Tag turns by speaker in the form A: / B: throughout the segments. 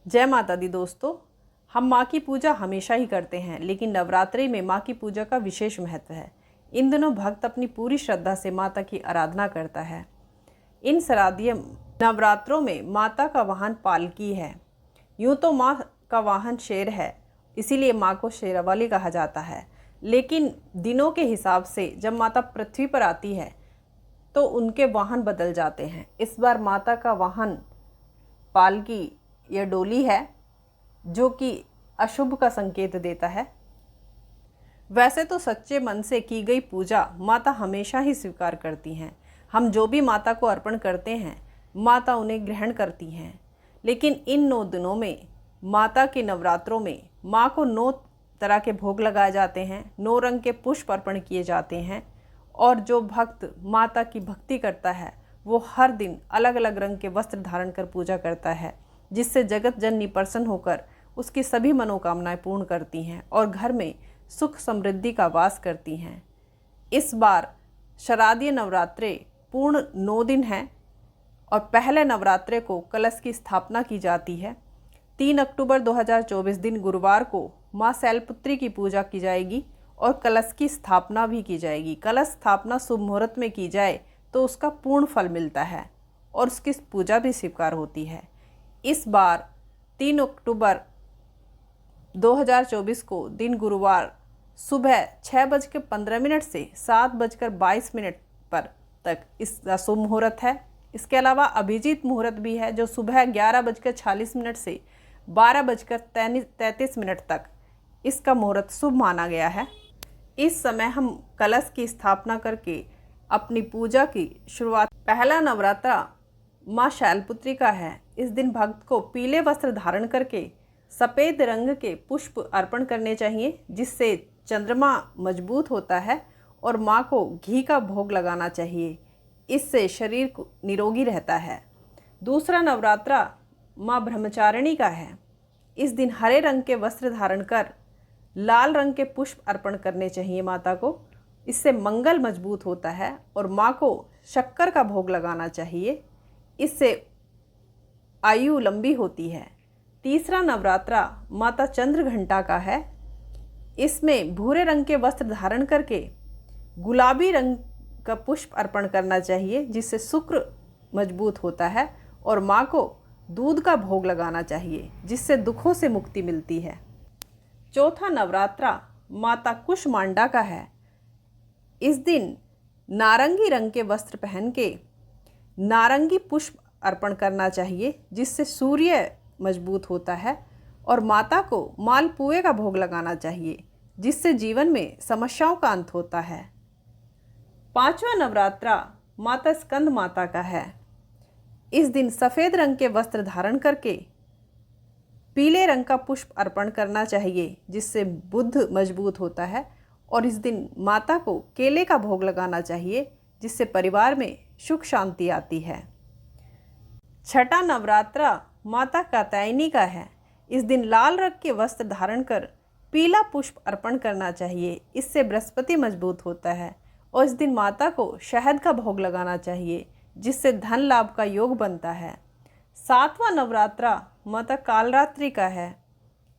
A: जय माता दी दोस्तों। हम माँ की पूजा हमेशा ही करते हैं, लेकिन नवरात्रि में माँ की पूजा का विशेष महत्व है। इन दिनों भक्त अपनी पूरी श्रद्धा से माता की आराधना करता है। इन शारदीय नवरात्रों में माता का वाहन पालकी है। यूँ तो माँ का वाहन शेर है, इसीलिए माँ को शेरावाली कहा जाता है। लेकिन दिनों के हिसाब से जब माता पृथ्वी पर आती है तो उनके वाहन बदल जाते हैं। इस बार माता का वाहन पालकी या डोली है, जो कि अशुभ का संकेत देता है। वैसे तो सच्चे मन से की गई पूजा माता हमेशा ही स्वीकार करती हैं। हम जो भी माता को अर्पण करते हैं, माता उन्हें ग्रहण करती हैं। लेकिन इन 9 दिनों में, माता के नवरात्रों में, माँ को 9 तरह के भोग लगाए जाते हैं, 9 रंग के पुष्प अर्पण किए जाते हैं। और जो भक्त माता की भक्ति करता है वो हर दिन अलग अलग रंग के वस्त्र धारण कर पूजा करता है, जिससे जगत जननी प्रसन्न होकर उसकी सभी मनोकामनाएं पूर्ण करती हैं और घर में सुख समृद्धि का वास करती हैं। इस बार शारदीय नवरात्रे पूर्ण 9 दिन हैं और पहले नवरात्रे को कलश की स्थापना की जाती है। 3 अक्टूबर 2024 दिन गुरुवार को माँ शैलपुत्री की पूजा की जाएगी और कलश की स्थापना भी की जाएगी। कलश स्थापना शुभ मुहूर्त में की जाए तो उसका पूर्ण फल मिलता है और उसकी पूजा भी स्वीकार होती है। इस बार 3 अक्टूबर 2024 को दिन गुरुवार सुबह 6:15 से 7:22 पर तक इसका शुभ मुहूर्त है। इसके अलावा अभिजीत मुहूर्त भी है, जो सुबह 11:46 से 12:33 तक इसका मुहूर्त शुभ माना गया है। इस समय हम कलश की स्थापना करके अपनी पूजा की शुरुआत। पहला नवरात्रा माँ शैलपुत्री का है। इस दिन भक्त को पीले वस्त्र धारण करके सफ़ेद रंग के पुष्प अर्पण करने चाहिए, जिससे चंद्रमा मजबूत होता है, और माँ को घी का भोग लगाना चाहिए। इससे शरीर निरोगी रहता है। दूसरा नवरात्रा माँ ब्रह्मचारिणी का है। इस दिन हरे रंग के वस्त्र धारण कर लाल रंग के पुष्प अर्पण करने चाहिए माता को। इससे मंगल मजबूत होता है और माँ को शक्कर का भोग लगाना चाहिए। इससे आयु लंबी होती है। तीसरा नवरात्रा माता चंद्रघंटा का है। इसमें भूरे रंग के वस्त्र धारण करके गुलाबी रंग का पुष्प अर्पण करना चाहिए, जिससे शुक्र मजबूत होता है, और माँ को दूध का भोग लगाना चाहिए, जिससे दुखों से मुक्ति मिलती है। चौथा नवरात्रा माता कुष्मांडा का है। इस दिन नारंगी रंग के वस्त्र पहन के नारंगी पुष्प अर्पण करना चाहिए, जिससे सूर्य मजबूत होता है, और माता को मालपुए का भोग लगाना चाहिए, जिससे जीवन में समस्याओं का अंत होता है। पांचवा नवरात्रा माता स्कंद माता का है। इस दिन सफ़ेद रंग के वस्त्र धारण करके पीले रंग का पुष्प अर्पण करना चाहिए, जिससे बुद्ध मजबूत होता है, और इस दिन माता को केले का भोग लगाना चाहिए, जिससे परिवार में सुख शांति आती है। छठा नवरात्रा माता कात्यायनी का है। इस दिन लाल रंग के वस्त्र धारण कर पीला पुष्प अर्पण करना चाहिए। इससे बृहस्पति मजबूत होता है, और इस दिन माता को शहद का भोग लगाना चाहिए, जिससे धन लाभ का योग बनता है। सातवां नवरात्रा माता कालरात्रि का है।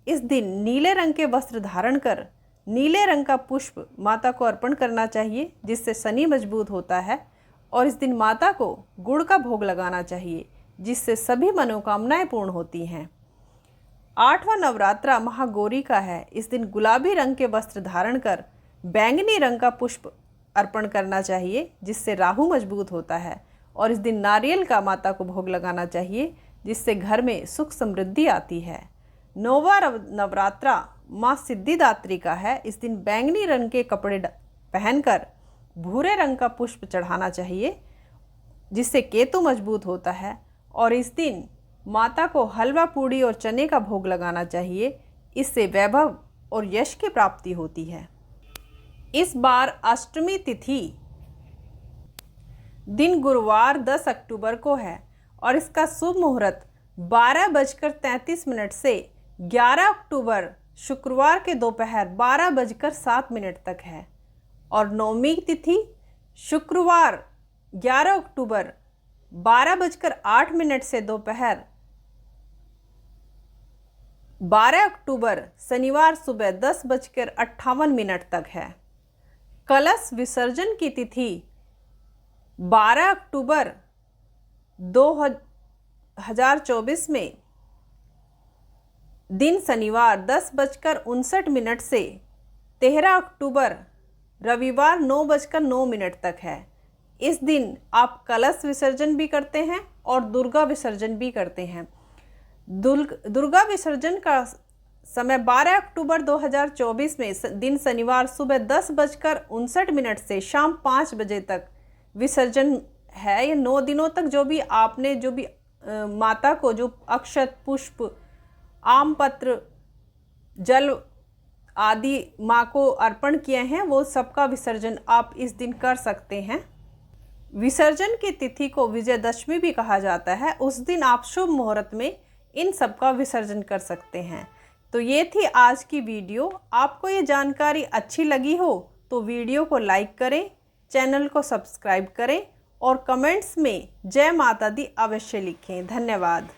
A: इस दिन नीले रंग के वस्त्र धारण कर नीले रंग का पुष्प माता को अर्पण करना चाहिए, जिससे शनि मजबूत होता है, और इस दिन माता को गुड़ का भोग लगाना चाहिए, जिससे सभी मनोकामनाएं पूर्ण होती हैं। आठवां नवरात्रा महागौरी का है। इस दिन गुलाबी रंग के वस्त्र धारण कर बैंगनी रंग का पुष्प अर्पण करना चाहिए, जिससे राहु मजबूत होता है, और इस दिन नारियल का माता को भोग लगाना चाहिए, जिससे घर में सुख समृद्धि आती है। नौवां नवरात्रा माँ सिद्धिदात्री का है। इस दिन बैंगनी रंग के कपड़े पहनकर भूरे रंग का पुष्प चढ़ाना चाहिए, जिससे केतु मजबूत होता है, और इस दिन माता को हलवा पूड़ी और चने का भोग लगाना चाहिए। इससे वैभव और यश की प्राप्ति होती है। इस बार अष्टमी तिथि दिन गुरुवार 10 अक्टूबर को है, और इसका शुभ मुहूर्त 12:33 से 11 अक्टूबर शुक्रवार के दोपहर 12:07 तक है। और नवमी तिथि शुक्रवार 11 अक्टूबर 12:08 से दोपहर 12 अक्टूबर शनिवार सुबह 10:58 तक है। कलश विसर्जन की तिथि 12 अक्टूबर 2024 में दिन शनिवार 10:59 से 13 अक्टूबर रविवार 9:09 तक है। इस दिन आप कलश विसर्जन भी करते हैं और दुर्गा विसर्जन भी करते हैं। दुर्गा विसर्जन का समय 12 अक्टूबर 2024 में दिन शनिवार सुबह 10:59 से शाम 5 बजे तक विसर्जन है। ये 9 दिनों तक जो भी माता को जो अक्षत, पुष्प, आम पत्र, जल आदि माँ को अर्पण किए हैं, वो सबका विसर्जन आप इस दिन कर सकते हैं। विसर्जन की तिथि को विजयदशमी भी कहा जाता है। उस दिन आप शुभ मुहूर्त में इन सब का विसर्जन कर सकते हैं। तो ये थी आज की वीडियो। आपको ये जानकारी अच्छी लगी हो तो वीडियो को लाइक करें, चैनल को सब्सक्राइब करें और कमेंट्स में जय माता दी अवश्य लिखें। धन्यवाद।